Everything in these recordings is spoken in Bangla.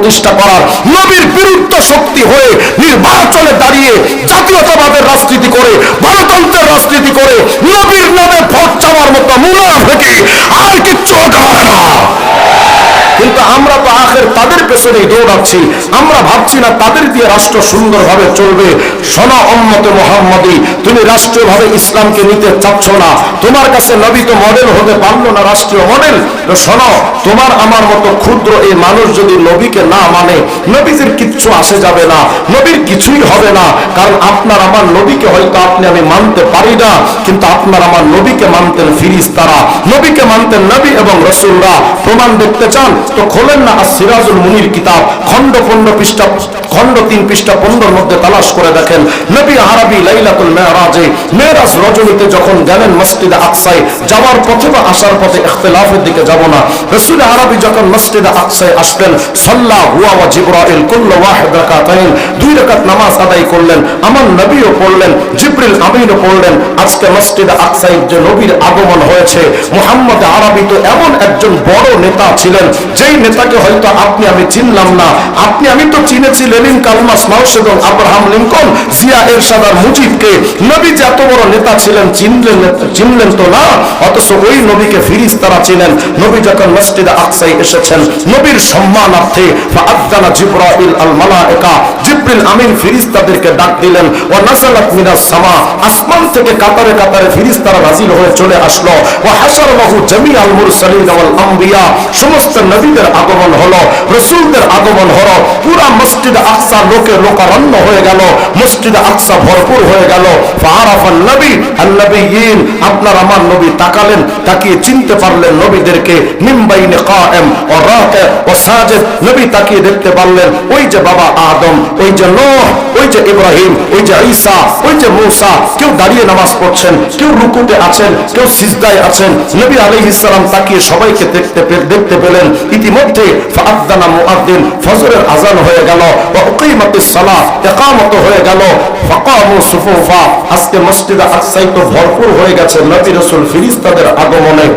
প্রতিষ্ঠা করার, নবীর বিরুদ্ধ শক্তি হয়ে নির্বাচনে দাঁড়িয়ে জাতীয়তাবাদের রাজনীতি করে, গণতন্ত্রের রাজনীতি করে, নবীর নামে ভোট চাওয়ার মতো মুনাফিকি আর কিচ্ছু হবে না। কিন্তু আমরা তো আখের তাদের পেছনেই দৌড়াচ্ছি। আমরা ভাবছি না তাদের দিয়ে রাষ্ট্র সুন্দরভাবে চলবে। শোনো উম্মতে মুহাম্মাদি, তুমি রাষ্ট্রীয়ভাবে ইসলামকে নিতে চাচ্ছ না, তোমার কাছে নবী তো মডেল হতে পারলো না, রাষ্ট্রীয় মডেল। তো শোনো, তোমার আমার মতো ক্ষুদ্র এই মানুষ যদি নবীকে না মানে, নবীদের কিচ্ছু আসে যাবে না, নবীর কিছুই হবে না। কারণ আপনার আমার নবীকে হয়তো আপনি আমি মানতে পারি না, কিন্তু আপনার আমার নবীকে মানতেন ফেরেশতারা, নবীকে মানতেন নবী এবং রাসূলরা। প্রমাণ দেখতে চান তো খোলেন না সিরাজুল মুনির কিতাব, খণ্ড 15 পৃষ্ঠা, খণ্ড 3 পৃষ্ঠা 15 মধ্যে তালাশ করে দেখেন। নবী আরবি লাইলাতুল মেরাজে, মেরাজ রজনীতে যখন গেলেন মসজিদে আকসায়, যাওয়ার পথে বা আসার পথে ইখতিলাফের দিকে যাব না, রাসূল আরবি যখন মসজিদে আকসায় আসলেন, সাল্লা হুয়া ওয়া জিবরাইল কুল্লু ওয়াহিদ রাকাতাইন, 2 রাকাত নামাজ আদায় করলেন। আমার নবীও পড়লেন, জিবরিল আমিনও পড়লেন। আজকে মসজিদে আকসায় যে নবীর আগমন হয়েছে, মুহাম্মদ আরবি তো এমন একজন বড় নেতা ছিলেন, যেই নেতাকে হয়তো আপনি আমি চিনলাম না। আপনি আমি তো চিনেছি লেনিন, কালমাস, মাও সেতুং, আব্রাহাম লিঙ্কন, জিয়া এরশাদ আর মুজিবকে। নবী যে এত বড় নেতা ছিলেন চিনলেন তো না। অথচ ওই নবীকে ফেরেশতারা চিনেন। নবী যখন মসজিদে আকসায় এসেছেন, নবীর সম্মানার্থে ফাআযানা জিবরাইল আল মালায়েকা, জিবরিল আমিন ফেরেশতাদেরকে ডাক দিলেন। ওয়া নাযালাত মিনাস সামা, আসমান থেকে কাতারে কাতারে ফেরেশতারা নাজিল হয়ে চলে আসলো। ওয়া হাশারাহু জামিআল মুরসালিন ওয়াল আম্বিয়া, সমস্ত নবীদের আগমন হলো, রাসূলদের আগমন হলো। পুরা মসজিদে আকসা লোকে লোকারণ্য হয়ে গেল, মসজিদে আকসা ভরপুর হয়ে গেল। ফাআরাফান নবী আন-নবিয়্যিন, আপনার আমার নবী তাকালেন, তাকিয়ে চিনতে পারলেন নবীদেরকে। মিন বাইনে কায়েম ওয়া রাকি ওয়া সাজিদ, নবী তাকিয়ে দেখতে পারলেন ওই যে বাবা আদম, ওই যে নূহ, ওই যে ইব্রাহিম, ওই যে ঈসা, ওই যে মূসা, কেউ দাঁড়িয়ে নামাজ পড়ছেন, কেউ রুকুতে আছেন, কেউ সিজদায় আছেন। নবী আলাইহিস সালাম তাকিয়ে সবাইকে দেখতে পেলেন। ইতিমধ্যে ফাআযানা মুআদ্দিন, ফজরের আযান হয়ে গেল। ওয়া উকিমাতিস সালাহ, ইকামত হয়ে গেল। ফাকামু সুফুফা, আজকে মসজিদে আকসায় তো ভরপুর হয়ে গেছে নবী রাসূল ফেরেশতাদের আগমনে।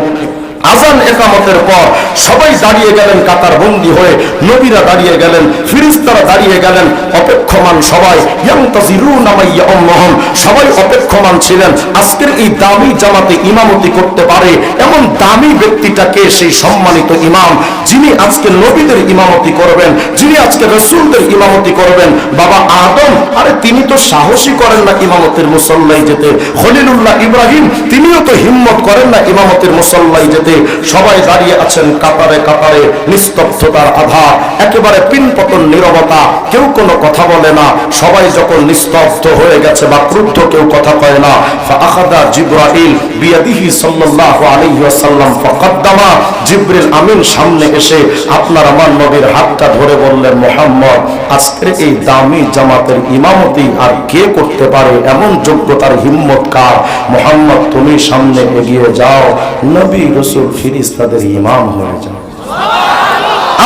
আযান একামতের পর সবাই দাঁড়িয়ে গেলেন কাতার বন্দী হয়ে, নবীরা দাঁড়িয়ে গেলেন, ফেরেশতারা দাঁড়িয়ে গেলেন, অপেক্ষমান সবাই। ইয়ান্তাজিরুনা মাইয়াহুম, সবাই অপেক্ষমান ছিলেন আজকের এই দামি জামাতে ইমামতি করতে পারে এমন দামি ব্যক্তিটাকে, সেই সম্মানিত ইমাম যিনি আজকে নবীদের ইমামতি করবেন, যিনি আজকে রাসূলদের ইমামতি করবেন। বাবা আদম, আরে তিনি তো সাহসী করেন না ইমামতের মুসল্লায় যেতে। খলিলুল্লাহ ইব্রাহিম, তিনিও তো হিম্মত করেন না ইমামতের মুসল্লায় যেতে। সবাই দাঁড়িয়ে আছেন কাতারে কাতারে, নিস্তব্ধতার আধার, একেবারে পিনপতন নীরবতা, কেউ কোনো কথা বলে না। সবাই যখন নিস্তব্ধ হয়ে গেছে বা ক্রুদ্ধ, কেউ কথা কয় না, ফাআখাযা জিবরাইল বিয়াদিহি সাল্লাল্লাহু আলাইহি ওয়াসাল্লাম ফাকাদ্দামা, জিবরিল আমিন সামনে এসে আপনার আমার নবীর হাতটা ধরে বললেন, মুহাম্মদ, আজকের এই দামি জামাতের ইমামতি আর কে করতে পারে? এমন যোগ্যতার হিম্মত কার? মুহাম্মদ, তুমি সামনে এগিয়ে যাও, নবী রাসূল ফেরেশতাদের ইমাম হয়ে যাও।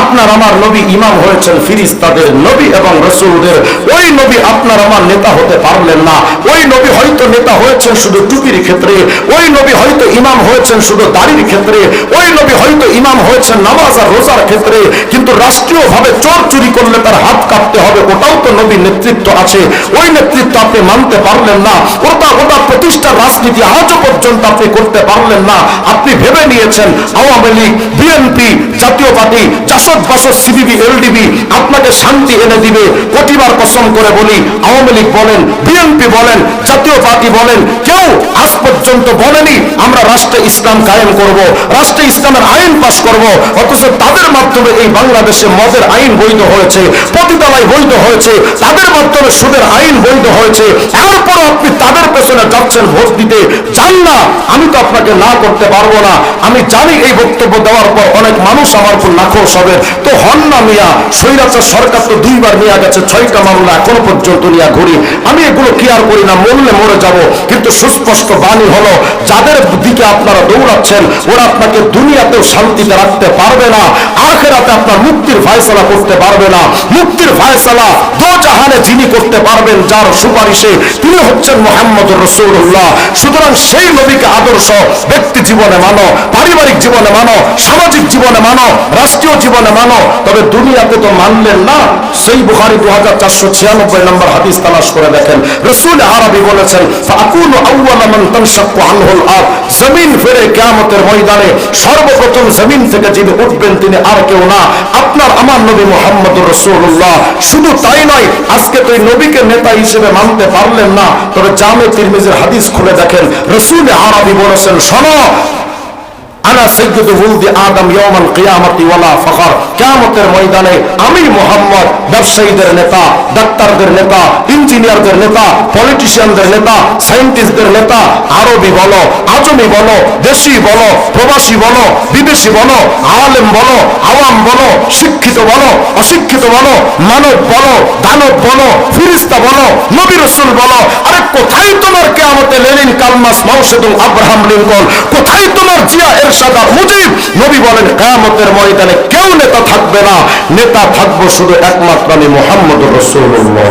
আপনার আমার নবী ইমাম হয়েছেন ফেরেশতাদের, নবী এবং রাসূলদের। ওই নবী আপনার আমার নেতা হতে পারলেন না। ওই নবী হয়তো নেতা হয়েছেন শুধু টুপির ক্ষেত্রে, ওই নবী হয়তো ইমাম হয়েছেন শুধু দাড়ির ক্ষেত্রে, ওই নবী হয়তো ইমাম হয়েছেন নামাজ আর রোজার ক্ষেত্রে, কিন্তু রাষ্ট্রীয়ভাবে চোর চুরি করলে তার হাত কাটতে হবে, ওটাও তো নবীর নেতৃত্ব আছে। ওই নেতৃত্ব আপনি মানতে পারলেন না। ওটা প্রতিষ্ঠার রাজনীতি আজও পর্যন্ত আপনি করতে পারলেন না। আপনি ভেবে নিয়েছেন Awami League, BNP, Jatiya Party, JASAD BASAD, CPB, LDP আপনাকে শান্তি এনে দিবে। প্রতিবার কসম করে বলি, আওয়ামী লীগ বলেন, বিএনপি বলেন, জাতীয় পার্টি বলেন, কেউ আজ পর্যন্ত বলেনি আমরা রাষ্ট্রে ইসলাম কায়েম করব, রাষ্ট্রে ইসলামের আইন পাশ করব। অথচ তাদের মাধ্যমে এই বাংলাদেশে মদের আইন বৈধ হয়েছে, পতিতালয় বৈধ হয়েছে, তাদের মাধ্যমে সুদের আইন বৈধ হয়েছে। এরপর আপনি তাদের পেছনে যাচ্ছেন ভোট দিতে। যান না, আমি তো আপনাকে না করতে পারবো না। আমি জানি এই বক্তব্য দেওয়ার পর অনেক মানুষ আমার উপর নাখোশ হবে, তো হন না মিয়া, স্বৈরাচার সরকার তো 2 বার নিয়ে গেছে, 6টা মামলা এখনো পর্যন্ত নিয়ে ঘুরি, আমি এগুলো কেয়ার করি না, মরলে মরে যাব। কিন্তু সুস্পষ্ট বাণী হলো, যাদের দিকে আপনারা দৌড়াচ্ছেন ওরা আপনাকে দুনিয়াতেও শান্তিতে রাখতে পারবে না, আখিরাতে আপনার মুক্তির ফয়সালা করতে পারবে না। মুক্তির ফয়সালা দোজাহানে যিনি করতে পারবেন, যার সুপারিশে, তিনি হচ্ছেন মুহাম্মদুর রাসূলুল্লাহ। সুতরাং সেই নবীকে আদর্শ ব্যক্তি জীবনে মানো, পারিবারিক জীবনে মানো, সামাজিক জীবনে মানো, রাষ্ট্রীয় জীবনে মানো। তবে দুনিয়াতে তো মানলেন না। সেই বুখারী 2496 নম্বর হাদিস তালাশ করে দেখেন, রাসূল আরবি বলেছেন, ফাকুনু আউওয়ালা মান তানশাক্কু আনহুল আরদ, জমিন ফেরে কিয়ামতের ময়দানে সর্বপ্রথম জমিন থেকে যিনি উঠবেন তিনি আর কেউ না, আপনার আমার নবী মুহাম্মদুর রাসূলুল্লাহ। শুধু তাই নয়, আজকে তো এই নবীকে নেতা হিসেবে মানতে পারলেন না, তবে জামে তিরমিজির হাদিস খুলে দেখেন, রাসূল আরবি বলেছেন, শোনো, আনা সাইয়্যিদু ওয়ালদি আদম ইয়াউমাল কিয়ামতি ওয়ালা ফখর, কিয়ামতের ময়দানে আমি মুহাম্মদ ব্যবসায়ীদের নেতা, ডাক্তারদের নেতা, ইঞ্জিনিয়ারদের নেতা, পলিটিশিয়ানদের নেতা, সায়েন্টিস্টদের নেতা, আরবি বলো, আজমি বলো, দেশি বলো, প্রবাসী বলো, বিদেশি বলো, আলেম বলো, আওয়াম বলো, শিক্ষিত বলো, অশিক্ষিত বলো, মানব বলো, দানব বলো, ফেরেশতা বলো, নবী রাসূল বলো, আরে কোথায় তোমার কিয়ামতে লেনিন, কালমাস, মাও সেতুং, আব্রাহাম লিঙ্কন, কোথায় তোমার জিয়া এরশাদ মুজিব? নবী বলেন, কিয়ামতের ময়দানে কেউ নেতা থাকবে না, নেতা থাকবো শুধু একমাত্র আমি মুহাম্মদুর রাসূলুল্লাহ।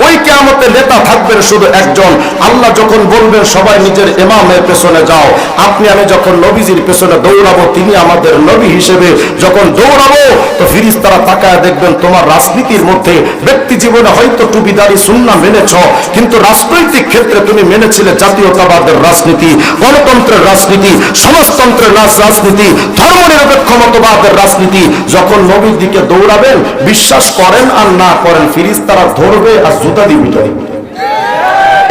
ওই কিয়ামতে নেতা থাকবেন শুধু একজন। আল্লাহ যখন বলবেন সবাই নিজের ইমামের পেছনে যাও, আপনি আমি যখন নবীজির পেছনে দৌড়াবো, তিনি আমাদের নবী হিসেবে যখন দৌড়াবো, তো ফেরেশতারা তাকায় দেখবেন তোমার রাজনীতির মধ্যে, ব্যক্তি জীবনে হয়তো টুপিদারি সুন্নাহ মেনেছ, কিন্তু রাজনৈতিক ক্ষেত্রে তুমি মেনেছিলে জাতীয়তাবাদের রাজনীতি, গণতন্ত্রের রাজনীতি, সমাজতন্ত্রের রাজনীতি, ধর্মনিরপেক্ষ মতবাদের রাজনীতি। যখন নবীর দিকে দৌড়াবেন, বিশ্বাস করেন আর না করেন, ফেরেশতারা ধরবে আর জুতা দিয়ে পিটাই।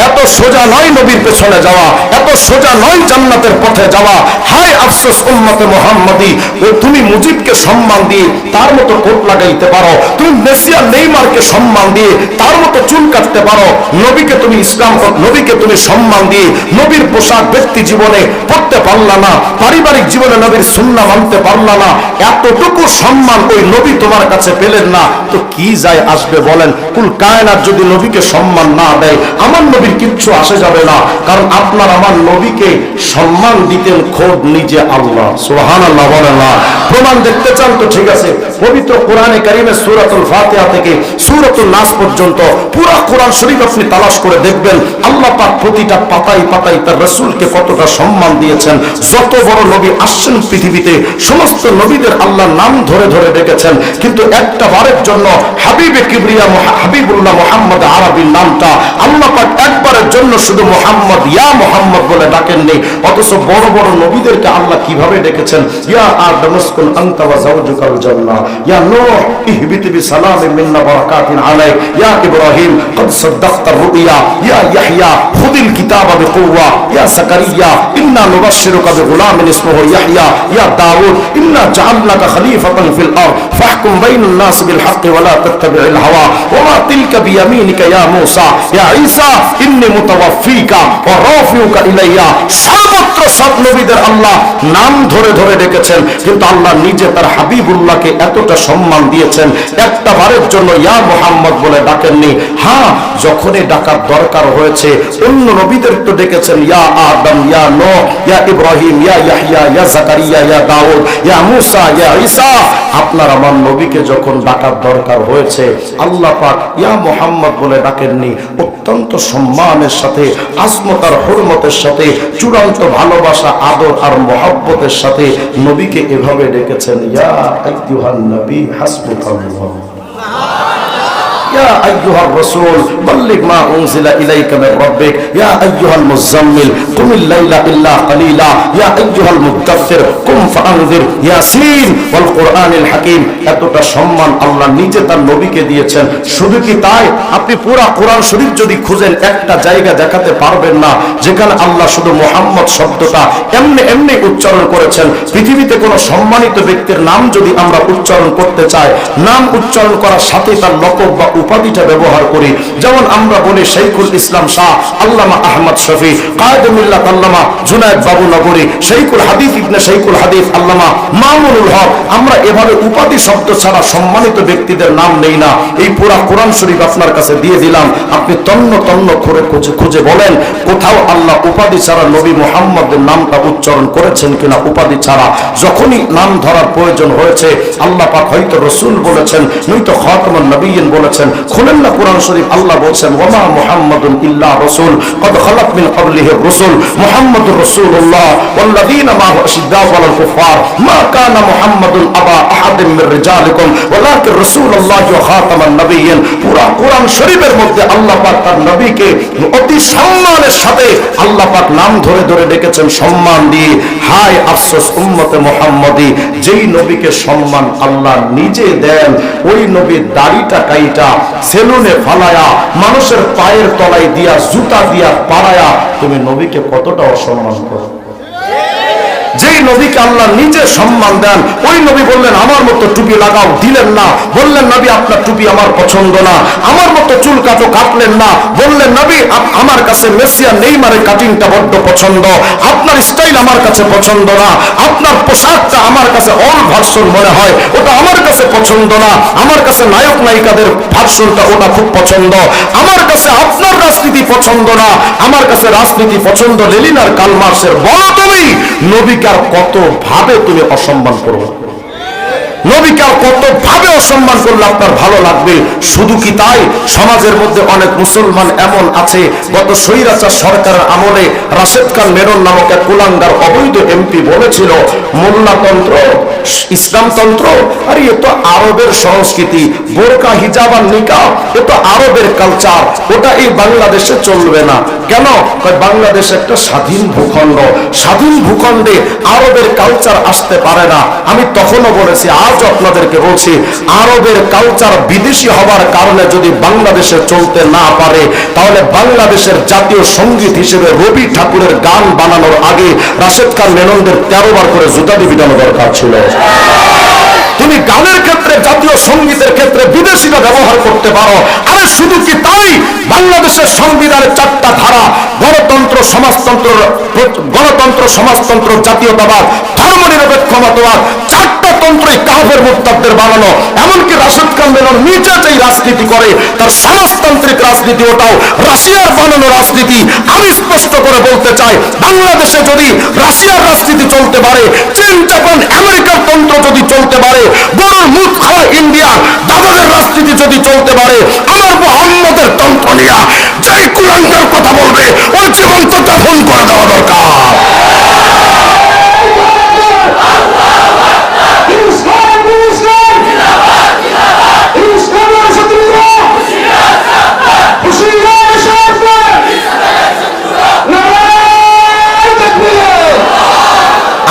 এত সোজা নয় নবীর পেছনে যাওয়া, এত সোজা নয় জান্নাতের পথে যাওয়া। হায় আফসোস উম্মতে মুহাম্মাদি, তুমি মুজিবকে সম্মান দিয়ে তার মতো কোট লাগাইতে পারো, তুমি মেসি আর নেইমারকে সম্মান দিয়ে তার মতো চুল কাটতে পারো, নবীকে তুমি ইসলাম, নবীকে তুমি সম্মান দিয়ে নবীর পোশাক ব্যক্তি জীবনে পড়তে পারলা না, পারিবারিক জীবনে নবীর সুন্নাহ মানতে পারলা না, এতটুকু সম্মান ওই নবী তোমার কাছে পেলেন না, তো কি যায় আসবে বলেন? কুল কায়নাত যদি নবীকে সম্মান না দেয়, আমার নবীর কিচ্ছু আসে যাবে না। কারণ আপনার আমার নবীকে সম্মান দিতেন খোদ নিজে আল্লাহ। সুবহানাল্লাহ বলেন না? প্রমাণ দেখতে চান তো ঠিক আছে, পবিত্র কোরআনে কারীমে সূরাতুল ফাতিহা থেকে সূরাতুল নাস পর্যন্ত পুরো কোরআন শরীফ আপনি তালাশ করে দেখবেন, আল্লাহ পাক প্রতিটা পাতায় পাতায় তার রাসূলকে কতটা সম্মান দিয়েছেন। যত বড় নবী আসছেন পৃথিবীতে, সমস্ত নবীদের আল্লাহ নাম ধরে ধরে ডেকেছেন, কিন্তু একটা বারের জন্য হাবিবে কিবরিয়া হাবিবুল্লাহ মুহাম্মদ আরবির নামটা আল্লাহ পাক একবারের জন্য শুধু মুহাম্মদ, ইয়া মুহাম্মদ বলে ডাকেননি। অথচ বড় বড় নবীদেরকে আল্লাহ কিভাবে ডেকেছেন, ইয়া আদম উসকুন আনতা ওয়া যাওজুকাল জান্নাহ, ইয়া নূহ ইহবিত বিসালামিন মিন্না বারাকাতিন আলাইক, ইয়া ইব্রাহিম قد صدقت الرؤيا، ইয়া ইয়াহইয়া খুযিল কিতাবা বিকুওয়া, ইয়া যাকারিয়া ইন্না নুবাশশিরুকা বিগুলাম ইসমুহু ইয়াহইয়া, ইয়া দাউদ ইন্না জাআলনাকা খলিফাতান ফিল আরদ ফাহকুম বাইনান নাস বিল হক ওয়া লা তাত্তাবি'ল হাওয়া ওয়া মা তিলকা বিয়ামিনিকা ইয়া মূসা, ইয়া ঈসা ইন্নী মুতাওয়াফফিকা ওয়া রাফিউকা ইলাইয়া। সর্বত্র সব নবীদের আল্লাহ নাম ধরে ধরে ডেকেছেন, কিন্তু আল্লাহ নিজে তার হাবিবুল্লাহকে এতটা সম্মান দিয়েছেন, একটা বারের জন্য ইয়া মুহাম্মদ বলে ডাকেননি। হ্যাঁ, যখনই ডাকার দরকার হয়েছে অন্য নবীদের তো ডেকেছেন, ইয়া আদম, ইয়া নূহ, ইয়া ইব্রাহিম, ইয়া ইয়াহইয়া, ইয়া যাকারিয়া, ইয়া দাউদ, ইয়া মূসা, ইয়া ঈসা। আপনার আমার নবীকে যখন ডাকার দরকার হয়েছে আল্লাহ পাক ইয়া মুহাম্মদ বলে ডাকেননি, অত্যন্ত সম্মানের সাথে, আজমত আর হুরমতের সাথে, চূড়ান্ত ভালোবাসা, আদর আর মহব্বতের সাথে নবীকে এভাবে ডেকেছেন, ইয়া আইয়ুহান নবী হাসবুকাল্লাহ, يا أيها الرسول بلغ ما أنزل إليك من ربك، يا أيها المزمل قم الليل إلا قليلا، يا أيها المدثر قم فأنذر، ياسين والقرآن الحكيم। এতটা সম্মান আল্লাহ নিজে তার নবীকে দিয়েছেন। শুধু কি তাই, আপনি পুরা কোরআন শরীফ যদি খুঁজেন একটা জায়গা দেখাতে পারবেন না যেখানে আল্লাহ শুধু মুহাম্মদ শব্দটা এমনি এমনি উচ্চারণ করেছেন। পৃথিবীতে কোনো সম্মানিত ব্যক্তির নাম যদি আমরা উচ্চারণ করতে চাই, নাম উচ্চারণ করার সাথে তার লকব বা উপাধিটা ব্যবহার করি। যেমন আমরা বলি শাইখুল ইসলাম শাহ আল্লামা আহমদ শফি, কায়েদুল মিল্লাত আল্লামা জুনায়েদ বাবু নগরী, শাইখুল হাদিস ইবনে শাইখুল হাদিস আল্লামা মামুনুল হক। আমরা এভাবে উপাধি শব্দ ছাড়া সম্মানিত ব্যক্তিদের নাম নেই না। এই পুরা কোরআন শরীফ আপনার কাছে দিয়ে দিলাম, আপনি তন্ন তন্ন করে খুঁজে বলেন কোথাও আল্লাহ উপাধি ছাড়া নবী মুহাম্মদের নামটা উচ্চারণ করেছেন কিনা। উপাধি ছাড়া যখনই নাম ধরার প্রয়োজন হয়েছে আল্লাহ পাক হয়তো রসুল বলেছেন, নয়তো খাতামুন নবিয়্যিন বলেছেন। খুলেন না কোরআন শরীফ, আল্লাহ বলছেন ওয়ামা মুহাম্মাদুন ইল্লা রাসূল কদ খালাত মিন ক্বাবলিহি রাসূল মুহাম্মাদুর রাসূলুল্লাহ ওয়াল্লাযীনা মা'হু আশিদ্দাউ আলাল কুফার মা কানা মুহাম্মাদুন আবা আহাদিন মির রিজালিকুম ওয়ালাকিন রাসূলুল্লাহ ওয়া খাতামুন নবিয়্যিন। পুরা কোরআন শরীফের মধ্যে আল্লাহ পাক তার নবীকে অতি সম্মানের সাথে আল্লাহ পাক নাম ধরে ধরে ডেকেছেন, সম্মান দিয়ে। হায় আফসোস উম্মতে মুহাম্মদী, যেই নবীকে সম্মান আল্লাহ নিজে দেন ওই নবীর দাড়িটা কাইটা সেলুনে ফালায়া মানুষের পায়ের তলায় দিয়া জুতা দিয়া পাড়ায়া তুমি নবীকে কতটা অসম্মান করো। যেই নবীকে আল্লাহ নিজে সম্মান দেন ওই নবী বললেন আমার মতো টুপি লাগাও, দিলেন না। বললেন নবী আপনার টুপি আমার পছন্দ না। আমার মতো চুল কাটো, কাটলেন না। বললেন নবী আমার কাছে মেসি আর নেইমারের কাটিংটা বড্ড পছন্দ, আপনার স্টাইল আমার কাছে পছন্দ না। আপনার পোশাকটা আমার কাছে অল ভার্সন মনে হয়, ওটা আমার কাছে পছন্দ না। আমার কাছে নায়ক নায়িকাদের ভার্সনটা ওটা খুব পছন্দ। আমার কাছে আপনার রাজনীতি পছন্দ না, আমার কাছে রাজনীতি পছন্দ লেনিন আর কার্ল মার্কসের। বলো তুমি নবীকে আর কত ভাবে তুমি অসম্মান করো, নবীকে আর কত ভাবে অসম্মান করলে আপনার ভালো লাগবে। শুধু কি তাই, সমাজের মধ্যে অনেক মুসলমান এমন আছে গত স্বৈরাচার সরকারের আমলে রাশেদ খান মেনন নামক এক কুলাঙ্গার অবৈধ এমপি বলেছিল মোল্লাতন্ত্র ইসলামতন্ত্র, আর এ তো আরবের সংস্কৃতি, বোরকা হিজাব আর নিকাব এ তো আরবের কালচার, ওটা এই বাংলাদেশে চলবে না। কেন? বাংলাদেশ একটা স্বাধীন ভূখণ্ড, স্বাধীন ভূখণ্ডে আরবের কালচার আসতে পারে না। আমি তখনও বলেছি, আজ আপনাদেরকে বলছি, আরবের কালচার বিদেশি হবার কারণে যদি বাংলাদেশে চলতে না পারে তাহলে বাংলাদেশের জাতীয় সঙ্গীত হিসেবে রবি ঠাকুরের গান বানানোর আগে রাশেদ খান মেননদের 13 বার করে জুতাটি পিটানো দরকার ছিল। তুমি গানের ক্ষেত্রে, জাতীয় সঙ্গীতের ক্ষেত্রে বিদেশিরা ব্যবহার করতে পারো। আরে শুধু কি তাই, বাংলাদেশের সংবিধানের 4টা ধারা, গণতন্ত্র, সমাজতন্ত্র, জাতীয়তাবাদ, ধর্মনিরপেক্ষ মতবাদ, 4টা তন্ত্রই কাফের মুরতাদদের বানানো। এমনকি রাশেদ খান মেনন নিজে যেই রাজনীতি করে তার সমাজতান্ত্রিক রাজনীতি ওটাও রাশিয়ার বানানো রাজনীতি। আমি স্পষ্ট করে বলতে চাই, বাংলাদেশে যদি রাশিয়ার রাজনীতি চলতে পারে, চীন, জাপান, আমেরিকার তন্ত্র যদি চলতে পারে, গরুর মুখ খাওয়া ইন্ডিয়ার দাদাদের রাজনীতি যদি চলতে পারে, আমার মুহাম্মদের তন্ত্র নিয়ে যেই কুলাঙ্গার কথা বলবে ওই জীবন্ত দাফন করে দেওয়া দরকার।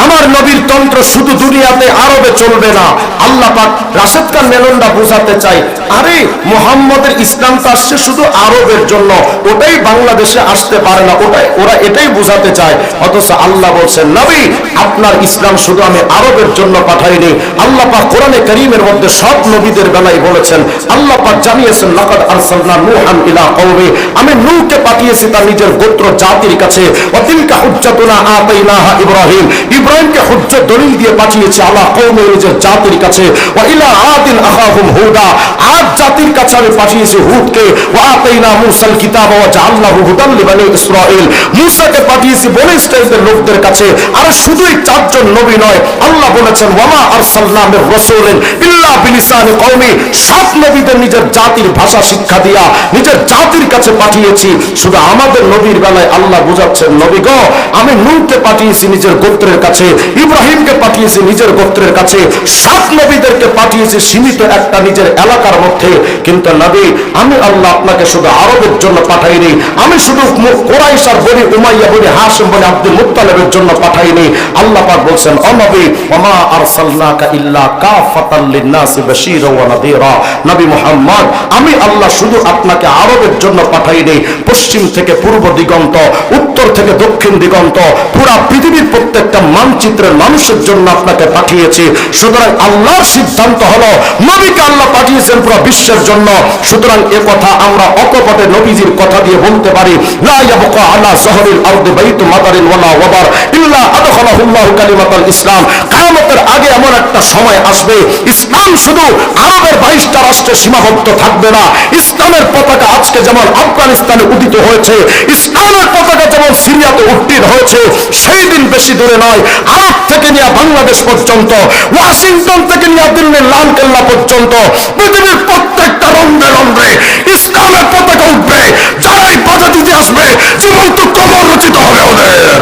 আমার নবীর তন্ত্র শুধু দুনিয়াতে আরবে চলবে না। আল্লাহ পাক রাশেদ খান মেননরা বোঝাতে চাই, আরে মুহাম্মদের ইসলামটা আসছে শুধু আরবের জন্য, ওটাই বাংলাদেশে আসতে পারে না, ওরা এটাই বোঝাতে চায়। অথচ আল্লাহ বলছেন নবী আপনার ইসলাম শুধু আমি আরবের জন্য পাঠাইনি। আল্লাহ পাক কোরআনে কারীমের মধ্যে সব নবীদের বেলায় বলেছেন, আল্লাহ পাক জানিয়েছেন লাকাদ আরসালনা নূহান ইলা কওমি, আমি নূহকে পাঠিয়েছি তার নিজের গোত্র জাতির কাছে। ওয়া তিলকা হুজ্জাতুনা আতাইনাহা ইব্রাহিম, ইব্রাহিমকে হুজ্জত দলিল দিয়ে পাঠিয়েছি আলা কওমি, নিজের জাতির কাছে। ওয়া ইলা আদিন আখাহুম হুদা, আদ জাতির কাছে আমি পাঠিয়েছি হুদকে। ওয়া আতাইনা মূসাল কিতাব ওয়া জাআলনাহু হুদাল লিবানি ইসরাঈল, মূসাকে পাঠিয়েছি বনি ইসরাঈলের লোকদের কাছে। আর শুধুই 4 জন নবী নয়, আল্লাহ বলেছেন ওয়ামা আরসালনা মির রাসূলিন ইল্লা বিলিসানি কওমি, সব নবীদের নিজের জাতির ভাষা শিক্ষা দিয়া নিজের জাতির কাছে পাঠিয়েছি। শুধু আমাদের নবীর বেলায় আল্লাহ বুঝাচ্ছেন, নবী গো আমি নূহকে পাঠিয়েছি নিজের গোত্রের কাছে, ইব্রাহিমকে পাঠিয়েছি নিজের গোত্রের কাছে, সব নবীদেরকে পাঠিয়েছি সীমিত একটা নিজের এলাকার মধ্যে। কিন্তু নবী আমি আল্লাহ আপনাকে শুধু আরবের জন্য পাঠাইনি, আমি শুধু কুরাইশ আর বনি উমাইয়া, বনি হাশিম, বনি আব্দুল মুত্তালিবের জন্য পাঠাইনি। আল্লাহ পাক বলছেন ও নবী ওমা আরসালনাকা ইল্লা কাফাতাল লিন-নাসি বাশীরা ওয়া নাযীরা, নবী মুহাম্মদ আমি আল্লাহ শুধু আপনাকে আরবের জন্য পাঠাইনি, পশ্চিম থেকে পূর্ব দিগন্ত, উত্তর থেকে দক্ষিণ দিগন্ত, পুরা পৃথিবীর প্রত্যেকটা মানচিত্রের মানুষের জন্য আপনাকে পাঠিয়েছি। সুতরাং আল্লাহর সিদ্ধান্ত হলো নবীকে আল্লাহ পাঠিয়ে পাঠিয়েছেন পুরো বিশ্বের জন্য। সুতরাং এ কথা আমরা অকপটে নবীজির কথা দিয়ে বলতে পারি, লা ইয়াবকা আলা যহরিল আরদি বাইতু মাতারিন ওয়ালা ওয়াবার ইল্লা আদখালাহুল্লাহু কালিমাতাল ইসলাম। কিয়ামতের আগে এমন একটা সময় আসবে, ইসলাম শুধু আরবের 22টা রাষ্ট্রে সীমাবদ্ধ থাকবে না। ইসলামের পতাকা আজকে যেমন আফগানিস্তানে উদিত হয়েছে, ইসলামের পতাকা যেমন সিরিয়াতে উত্তীর্ণ হয়েছে, সেই দিন বেশি দূরে নয়, আরব থেকে নিয়ে বাংলাদেশ পর্যন্ত, ওয়াশিংটন থেকে নিয়ে দিল্লির লালকেল্লা পর্যন্ত, পৃথিবীর প্রত্যেকটা রন্ধ্রে রন্ধ্রে ইসলামের পতাকা উঠবে। যারাই বাধা দিতে আসবে জীবন্ত কবর রচিত হবে ওদের।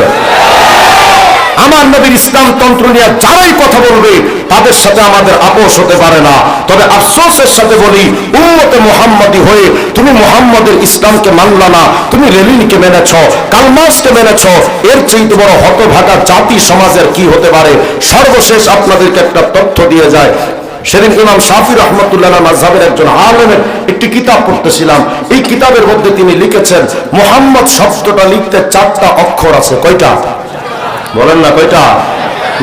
আমার নবীর ইসলাম তন্ত্র নিয়ে যারাই কথা বলবে তাদের সাথে আমাদের আপোষ হতে পারে না। তবে আফসোসের সাথে বলি, উম্মতে মুহাম্মাদি হয়ে তুমি মুহাম্মাদের ইসলামকে মানলা না, তুমি লেনিনকে মেনেছ, কার্ল মার্ক্সকে মেনেছ, এর চেয়ে বড় হতভাগা জাতি সমাজের কি হতে পারে? সর্বশেষ আপনাদেরকে একটা তথ্য দিয়ে যায়। সেদিন ইমাম শাফি রহমতুল্লাহ মাযহাবের একজন আলেমের একটি কিতাব পড়তেছিলাম। এই কিতাবের মধ্যে তিনি লিখেছেন, মুহাম্মদ শব্দটা লিখতে 4টা অক্ষর আছে। কয়টা বলেন না? কয়টা?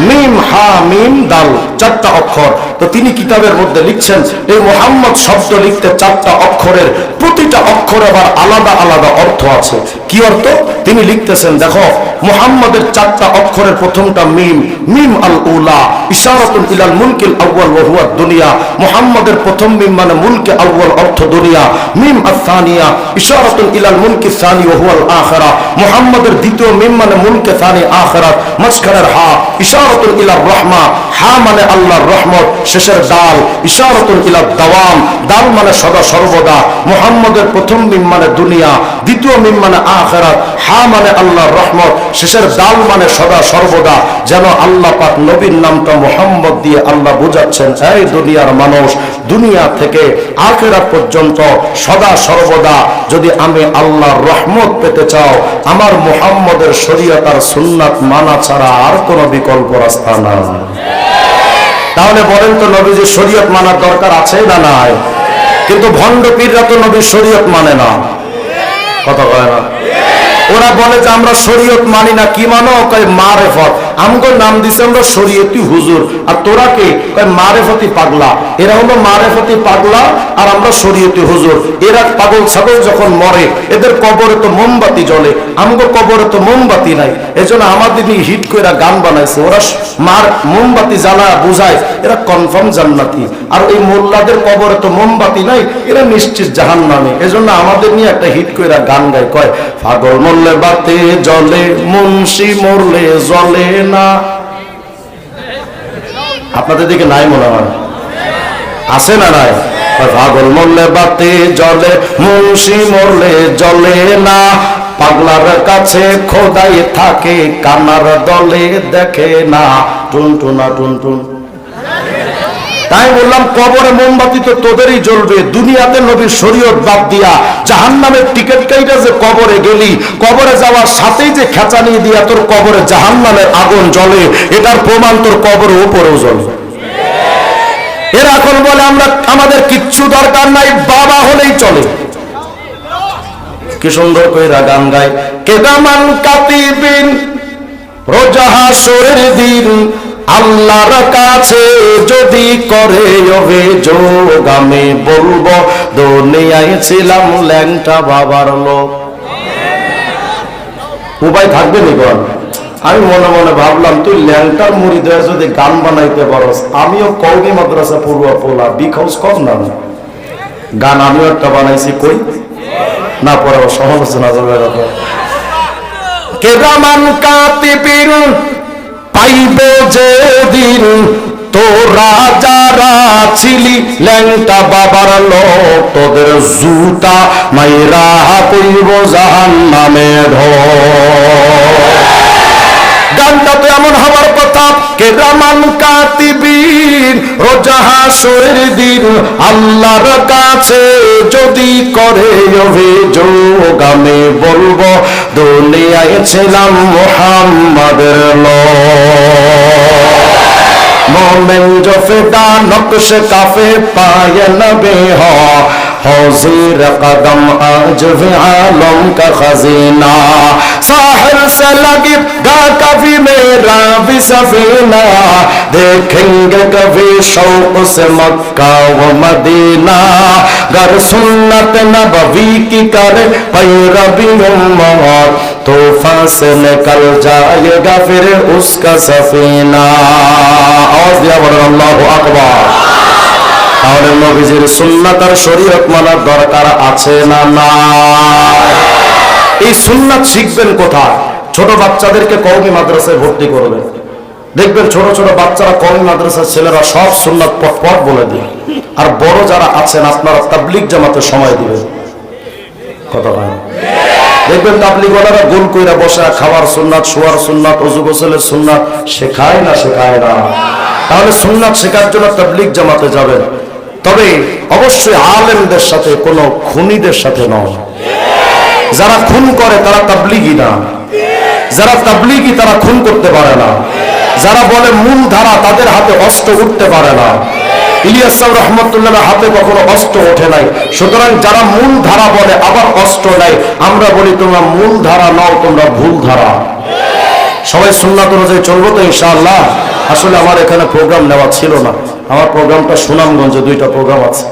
মিম হা মিম দাল, 4টা অক্ষর। তো তিনি কিতাবের মধ্যে লিখছেন, এই মুহাম্মদ শব্দ লিখতে 4টা অক্ষরের প্রতিটা অক্ষর আবার আলাদা আলাদা অর্থ আছে। কি অর্থ? তিনি লিখতেছেন, দেখো মুহাম্মদের 4টা অক্ষরের প্রথমটা মিম, মিম আল উলা ইশারাতুন ইলাল মুলকিল আউয়াল ওয়া হুয়া দুনিয়া। মুহাম্মদের প্রথম মিম মানে মুলকে আউয়াল, অর্থ দুনিয়া। মিম আস-সানিয়া ইশারাতুন ইলাল মুলকি সানি ওয়া হুয়াল আখিরা। মুহাম্মদের দ্বিতীয় মিম মানে মুলকে সানি আখিরাত। মাঝখানের হা ইশারাতুন ইলার রাহমা, হা মানে আল্লাহর রহমত। শেষের দাল ইশারাতুন ইলা দাওয়াম, দাল মানে সদা সর্বদা। মুহাম্মদের প্রথম মিম মানে দুনিয়া, দ্বিতীয় মিম মানে আখিরাত, হা মানে আল্লাহর রহমত, শেষের দাল মানে সদা সর্বদা। যেন আল্লাহ পাক নবীর নামটা মুহাম্মদ দিয়ে আল্লাহ বুঝাচ্ছেন, এই দুনিয়ার মানুষ, দুনিয়া থেকে আখিরাত পর্যন্ত সদা সর্বদা যদি আমি আল্লাহর রহমত পেতে চাও, আমার মুহাম্মদের শরীয়ত আর সুন্নাত মানা ছাড়া আর কোনো বিকল্প রাস্তা নাই। তাহলে বলেন তো, নবীজির শরীয়ত মানার দরকার আছে না নাই? কিন্তু ভণ্ড পীররা তো নবীর শরীয়ত মানে না, কথা কয় না। ওরা বলে যে আমরা শরীয়ত মানি না। কি মানো? কয় মারেফত। আমগো নাম দিছে আমরা শরীয়তি হুজুর, আর তোরা কে? কয় মারেফতি পাগলা। এরা হলো মারেফতি পাগলা আর আমরা শরীয়তি হুজুর। এরা পাগল ছাগল যখন মরে এদের কবরে তো মোমবাতি জ্বলে, আমগো কবরে তো মোমবাতি নাই। এজন্য আমাদের হিট করে গান বানাইছে। ওরা মার মোমবাতি জ্বালা বুঝায় এরা কনফার্ম জান্নাতি, আর এই মোল্লাদের কবরে তো মোমবাতি নাই, এরা নিশ্চিত জাহান্নামে। এজন্য আমাদের নিয়ে একটা হিট করে গান গায়, কয় পাগল মরলে বাতে জ্বলে, মুন্সি মরলে জ্বলে না। আপনাদের দিকে নাই মনে হয়? আছে না নাই? পাগল মরলে বাতে জ্বলে, মুন্সি মরলে জ্বলে না। পাগলার কাছে খোদাই থাকে, কানার দলে দেখে না। টুনটুনা টুনটুন। তাই বললাম, কবরে মোমবাতি তো তোদেরই জ্বলবে। দুনিয়াতে নবীর শরীয়ত বাদ দিয়া জাহান্নামের টিকিট কাইটা যে কবরে গেলি, কবরে যাওয়ার সাথেই যে খেঁচা নিয়ে দিয়া তোর কবরে জাহান্নামের আগুন জ্বলে, এটার প্রমাণ তোর কবরের উপরেও জ্বলে। এরা এখন বলে আমরা, আমাদের কিচ্ছু দরকার নাই, বাবা হলেই চলে। কি সুন্দর কইরা গান গায়, কেদামান কাতিবিন রোজা হাসরের দিন, আল্লাহর কাছে যদি করে অভিযোগ, আমি বলবো দুনিয়ায় ছিলাম ল্যাংটা বাবার লোক। উপায় থাকবে নি বল? আমি মনে মনে ভাবলাম, তুই ল্যাংটার মুড়িদ হয়ে যদি গান বানাইতে পারস, আমিও কওমি মাদ্রাসা পড়ুয়া পোলা, বিখাউস কম না গান আমিও একটা বানাইছি, কই না পরে সমালোচনা যাবে। কেদামান কাতিবিন পাইবে যেদিন, তোরা যারা ছিলি ল্যাংটা বাবার লোক, তোদের জুতা মাইরা কইব জাহান্নামে ঢোক। গানটা তো এমন হবার কথা, কেরামান কাতিবিন রোজা হাসরের দিন, আল্লাহর কাছে যদি করে অভিযোগ, আমি বলবো দুনিয়ায় ছিলাম মুহাম্মাদের লোক। मोमेन जो फिदा नक्श काफे पाए नबे हो, हौज़ीर कदम आज भी आलम का खजीना साहिल से लगेगा कभी मेरा भी सफीना देखेंगे कभी शौक से मक्का व मदीना गर सुन्नत नबवी की करे पैरवी उम्मत तूफान से निकल जाएगा फिर उसका सफीना। आवाज दिया बोलें अल्लाहु আকবার। তাহলে নবীজির সুন্নাত আর শরীয়ত মানার দরকার আছে না নাই? এই সুন্নাত শিখবেন কোথায়? ছোট বাচ্চাদেরকে কওমি মাদ্রাসায় ভর্তি করবেন, দেখবেন ছোট ছোট বাচ্চারা কওমি মাদ্রাসার ছেলেরা সব সুন্নাত পট বলে দিয়ে। আর বড় যারা আছেন আপনারা তাবলীগ জামাতে সময় দিবেন। কথা বলেন, দেখবেন তাবলীগওয়ালারা গোল কইরা বসে খাওয়ার সুন্নাত, শোয়ার সুন্নাত, ওযু গোসলের সুন্নাত শেখায় না। তাহলে সুন্নাত শেখার জন্য তাবলীগ জামাতে যাবেন, তবে অবশ্যই আলেমদের সাথে, কোনো খুনিদের সাথে নয়। যারা খুন করে তারা তাবলীগী না, যারা তাবলীগী তারা খুন করতে পারে না। যারা বলে মূল ধারা তাদের হাতে অস্ত্র উঠতে পারে না। ইলিয়াস সাহেব রহমতুল্লাহ হাতে কখনো অস্ত্র ওঠে নাই। সুতরাং যারা মূল ধারা বলে আবার অস্ত্র নাই, আমরা বলি তোমরা মূল ধারা নও, তোমরা ভুল ধারা। সবাই সুন্নাত অনুযায়ী চলবো তো ইনশাআল্লাহ। আসলে আমার এখানে প্রোগ্রাম নেওয়া ছিল না, আমার প্রোগ্রামটা সুনামগঞ্জে 2টা প্রোগ্রাম আছে।